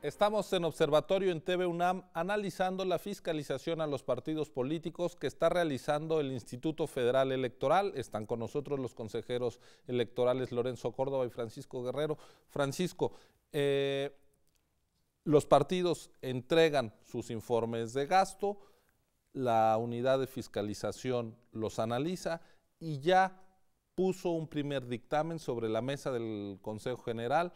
Estamos en Observatorio en TV UNAM analizando la fiscalización a los partidos políticos que está realizando el Instituto Federal Electoral. Están con nosotros los consejeros electorales Lorenzo Córdoba y Francisco Guerrero. Francisco, los partidos entregan sus informes de gasto, la unidad de fiscalización los analiza y ya puso un primer dictamen sobre la mesa del Consejo General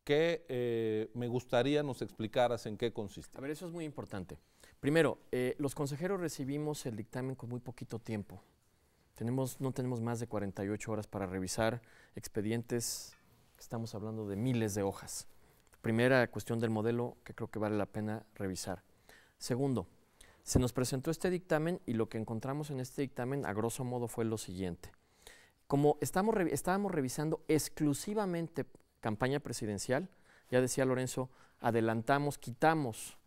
que me gustaría nos explicaras en qué consiste. A ver, eso es muy importante. Primero, los consejeros recibimos el dictamen con muy poquito tiempo. No tenemos más de 48 horas para revisar expedientes, estamos hablando de miles de hojas. Primera cuestión del modelo que creo que vale la pena revisar. Segundo, se nos presentó este dictamen y lo que encontramos en este dictamen, a grosso modo, fue lo siguiente. Como estábamos revisando exclusivamente campaña presidencial, ya decía Lorenzo, adelantamos, quitamos,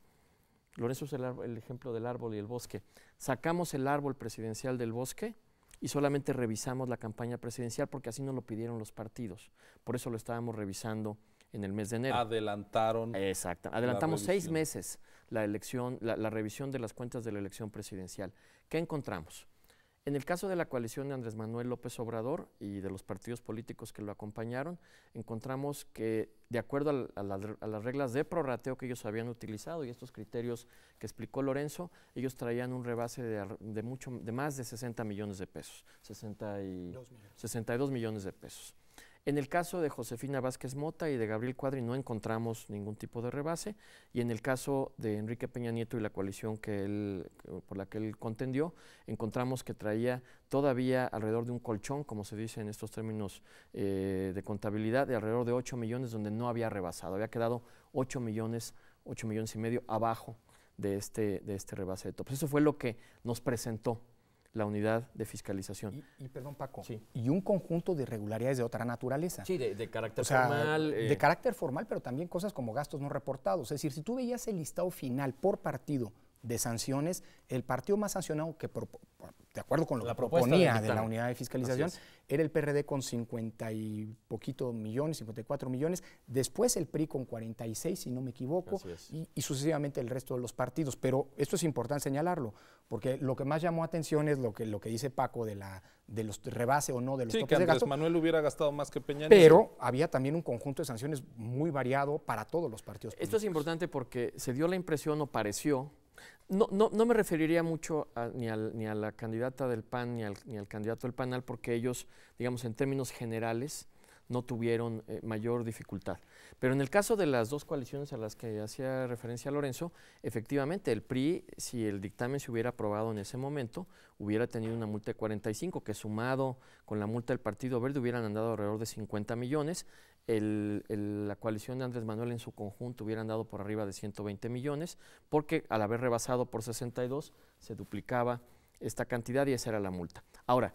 Lorenzo es el ejemplo del árbol y el bosque, sacamos el árbol presidencial del bosque y solamente revisamos la campaña presidencial porque así nos lo pidieron los partidos, por eso lo estábamos revisando en el mes de enero. Adelantaron. Exacto, adelantamos 6 meses la revisión de las cuentas de la elección presidencial. ¿Qué encontramos? En el caso de la coalición de Andrés Manuel López Obrador y de los partidos políticos que lo acompañaron, encontramos que de acuerdo a las reglas de prorrateo que ellos habían utilizado y estos criterios que explicó Lorenzo, ellos traían un rebase de más de 60 millones de pesos, 62 millones de pesos. En el caso de Josefina Vázquez Mota y de Gabriel Cuadri no encontramos ningún tipo de rebase, y en el caso de Enrique Peña Nieto y la coalición por la que él contendió, encontramos que traía todavía alrededor de un colchón, como se dice en estos términos de contabilidad, de alrededor de 8 millones donde no había rebasado, había quedado 8 millones y medio abajo de este rebase de topes. Eso fue lo que nos presentó la unidad de fiscalización. Y perdón, Paco, sí. Y un conjunto de irregularidades de otra naturaleza. Sí, de carácter formal. De carácter formal, pero también cosas como gastos no reportados. Es decir, si tú veías el listado final por partido de sanciones, el partido más sancionado, que de acuerdo con lo que proponía de la unidad de fiscalización, era el PRD con 50 y poquito millones, 54 millones, después el PRI con 46, si no me equivoco, y sucesivamente el resto de los partidos. Pero esto es importante señalarlo, porque lo que más llamó atención es lo que dice Paco de los rebase o no de los topes de gasto. Sí, que Andrés Manuel hubiera gastado más que Peña Nieto. Pero había también un conjunto de sanciones muy variado para todos los partidos políticos. Esto es importante porque se dio la impresión o pareció. No me referiría mucho ni a la candidata del PAN ni al candidato del PANAL, porque ellos, digamos, en términos generales, no tuvieron mayor dificultad. Pero en el caso de las dos coaliciones a las que hacía referencia Lorenzo, efectivamente el PRI, si el dictamen se hubiera aprobado en ese momento, hubiera tenido una multa de 45, que sumado con la multa del Partido Verde hubieran andado alrededor de 50 millones. La coalición de Andrés Manuel en su conjunto hubiera andado por arriba de 120 millones, porque al haber rebasado por 62 se duplicaba esta cantidad y esa era la multa. Ahora,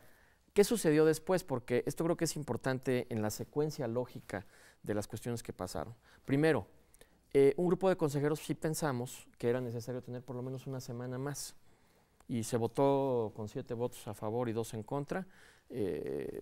¿qué sucedió después? Porque esto creo que es importante en la secuencia lógica de las cuestiones que pasaron. Primero, un grupo de consejeros sí pensamos que era necesario tener por lo menos una semana más, y se votó con 7 votos a favor y 2 en contra.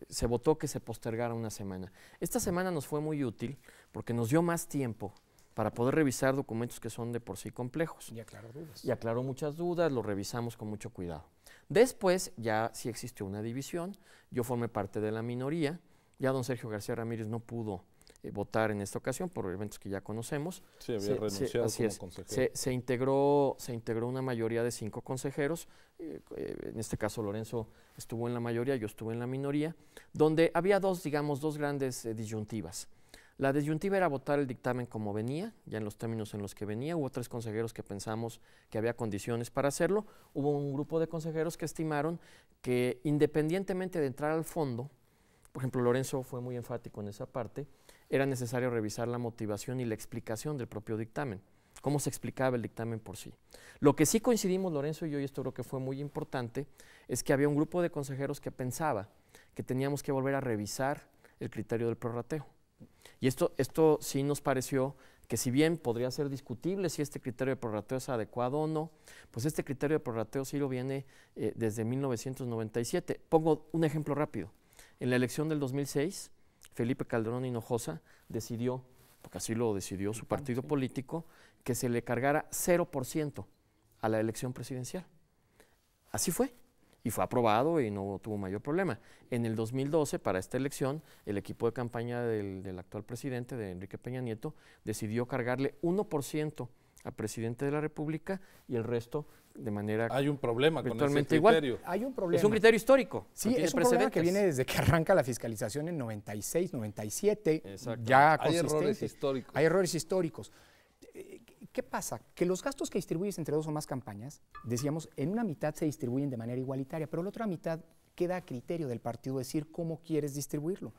Se votó que se postergara una semana. Esta semana nos fue muy útil porque nos dio más tiempo para poder revisar documentos que son de por sí complejos. Y aclaró dudas. Y aclaró muchas dudas, lo revisamos con mucho cuidado. Después ya sí existió una división, yo formé parte de la minoría, ya don Sergio García Ramírez no pudo votar en esta ocasión por eventos que ya conocemos. Sí, había renunciado como consejero. Se integró una mayoría de 5 consejeros, en este caso Lorenzo estuvo en la mayoría, yo estuve en la minoría, donde había dos grandes disyuntivas. La disyuntiva era votar el dictamen como venía, ya en los términos en los que venía. Hubo 3 consejeros que pensamos que había condiciones para hacerlo. Hubo un grupo de consejeros que estimaron que independientemente de entrar al fondo, por ejemplo, Lorenzo fue muy enfático en esa parte, era necesario revisar la motivación y la explicación del propio dictamen, cómo se explicaba el dictamen por sí. Lo que sí coincidimos Lorenzo y yo, y esto creo que fue muy importante, es que había un grupo de consejeros que pensaba que teníamos que volver a revisar el criterio del prorrateo. Y esto sí nos pareció que, si bien podría ser discutible si este criterio de prorrateo es adecuado o no, pues este criterio de prorrateo sí lo viene desde 1997. Pongo un ejemplo rápido. En la elección del 2006, Felipe Calderón Hinojosa decidió porque así lo decidió su partido político, que se le cargara 0% a la elección presidencial. Así fue. Y fue aprobado y no tuvo mayor problema. En el 2012, para esta elección, el equipo de campaña del actual presidente, de Enrique Peña Nieto, decidió cargarle 1% al presidente de la República y el resto de manera Hay un problema con ese igual. criterio. Hay un problema. Es un criterio histórico. Sí, es un problema que viene desde que arranca la fiscalización en 96, 97. Ya Hay errores históricos. Hay errores históricos. ¿Qué pasa? Que los gastos que distribuyes entre 2 o más campañas, decíamos, en una mitad se distribuyen de manera igualitaria, pero la otra mitad queda a criterio del partido decir cómo quieres distribuirlo.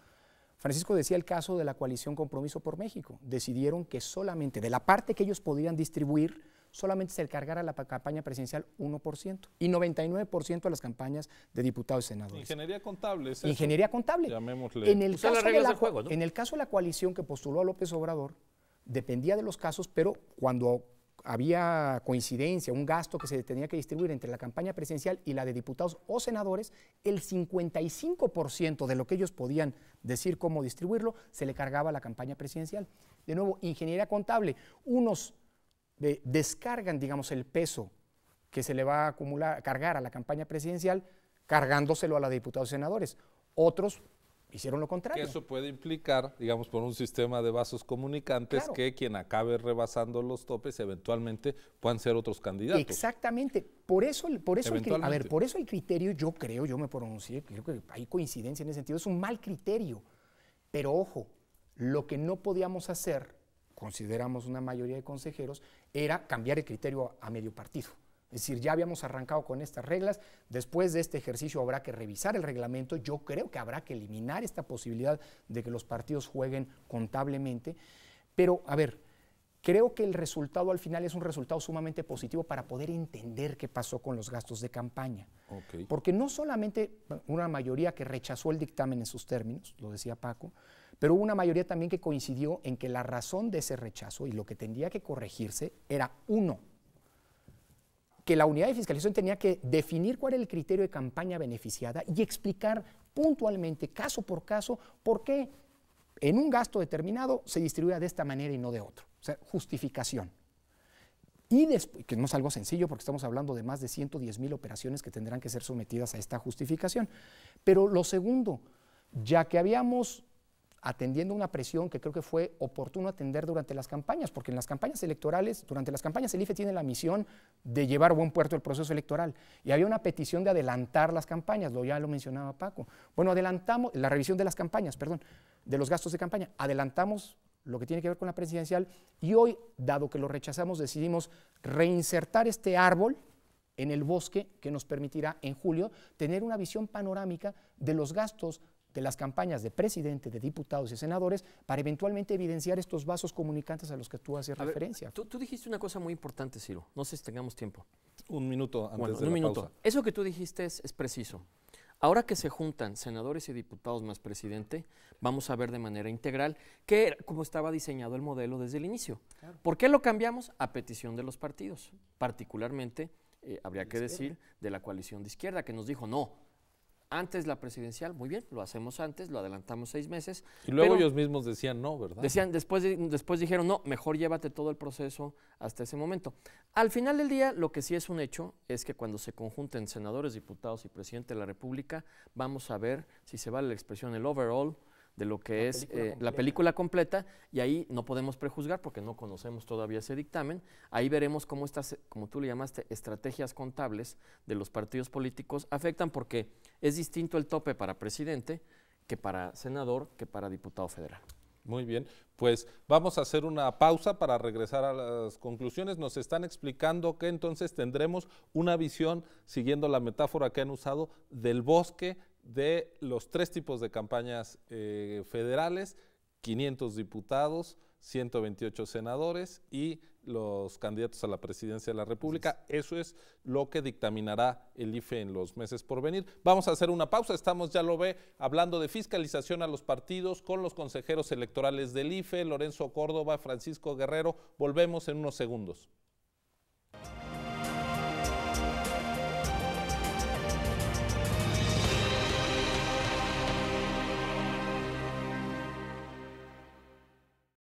Francisco decía el caso de la coalición Compromiso por México. Decidieron que solamente de la parte que ellos podían distribuir, solamente se le cargara a la campaña presidencial 1% y 99% a las campañas de diputados y senadores. Ingeniería contable. ¿Es Ingeniería contable. Llamémosle. En el Usar caso las reglas del juego, ¿no? En el caso de la coalición que postuló a López Obrador, dependía de los casos, pero cuando había coincidencia, un gasto que se tenía que distribuir entre la campaña presidencial y la de diputados o senadores, el 55% de lo que ellos podían decir cómo distribuirlo se le cargaba a la campaña presidencial. De nuevo, ingeniería contable. Unos descargan, digamos, el peso que se le va a cargar a la campaña presidencial, cargándoselo a la de diputados y senadores. Otros hicieron lo contrario. Que eso puede implicar, digamos, por un sistema de vasos comunicantes, Claro. que quien acabe rebasando los topes eventualmente puedan ser otros candidatos. Exactamente. Por eso el criterio, yo me pronuncié, creo que hay coincidencia en ese sentido, es un mal criterio. Pero ojo, lo que no podíamos hacer, consideramos una mayoría de consejeros, era cambiar el criterio a medio partido. Es decir, ya habíamos arrancado con estas reglas, después de este ejercicio habrá que revisar el reglamento, yo creo que habrá que eliminar esta posibilidad de que los partidos jueguen contablemente, pero a ver, creo que el resultado al final es un resultado sumamente positivo para poder entender qué pasó con los gastos de campaña. Okay. Porque no solamente una mayoría que rechazó el dictamen en sus términos, lo decía Paco, pero hubo una mayoría también que coincidió en que la razón de ese rechazo y lo que tendría que corregirse era uno, que la unidad de fiscalización tenía que definir cuál era el criterio de campaña beneficiada y explicar puntualmente, caso por caso, por qué en un gasto determinado se distribuía de esta manera y no de otro. O sea, justificación. Y después, que no es algo sencillo porque estamos hablando de más de 110,000 operaciones que tendrán que ser sometidas a esta justificación. Pero lo segundo, ya que habíamos atendiendo una presión que creo que fue oportuno atender durante las campañas, porque en las campañas electorales, durante las campañas el IFE tiene la misión de llevar a buen puerto el proceso electoral, y había una petición de adelantar las campañas, ya lo mencionaba Paco. Bueno, adelantamos la revisión de las campañas, perdón, de los gastos de campaña, adelantamos lo que tiene que ver con la presidencial, y hoy, dado que lo rechazamos, decidimos reinsertar este árbol en el bosque que nos permitirá en julio tener una visión panorámica de los gastos de las campañas de presidente, de diputados y senadores para eventualmente evidenciar estos vasos comunicantes a los que tú haces referencia. Tú dijiste una cosa muy importante, Ciro, no sé si tengamos tiempo. Un minuto antes de un la minuto. pausa. Eso que tú dijiste es preciso. Ahora que se juntan senadores y diputados más presidente, vamos a ver de manera integral que era como estaba diseñado el modelo desde el inicio. Claro. ¿Por qué lo cambiamos? A petición de los partidos, particularmente, habría que decir, de la coalición de izquierda, que nos dijo, no, antes la presidencial, muy bien, lo hacemos antes, lo adelantamos 6 meses. Y luego ellos mismos decían no, ¿verdad? Después dijeron, no, mejor llévate todo el proceso hasta ese momento. Al final del día, lo que sí es un hecho es que cuando se conjunten senadores, diputados y presidente de la República, vamos a ver, si se vale la expresión, el overall de lo que es la película completa, y ahí no podemos prejuzgar porque no conocemos todavía ese dictamen. Ahí veremos cómo estas, como tú le llamaste, estrategias contables de los partidos políticos afectan, porque es distinto el tope para presidente que para senador, que para diputado federal. Muy bien, pues vamos a hacer una pausa para regresar a las conclusiones. Nos están explicando que entonces tendremos una visión, siguiendo la metáfora que han usado, del bosque de los 3 tipos de campañas federales, 500 diputados, 128 senadores y los candidatos a la presidencia de la República. Eso es lo que dictaminará el IFE en los meses por venir. Vamos a hacer una pausa, estamos, ya lo ve, hablando de fiscalización a los partidos con los consejeros electorales del IFE, Lorenzo Córdoba, Francisco Guerrero. Volvemos en unos segundos.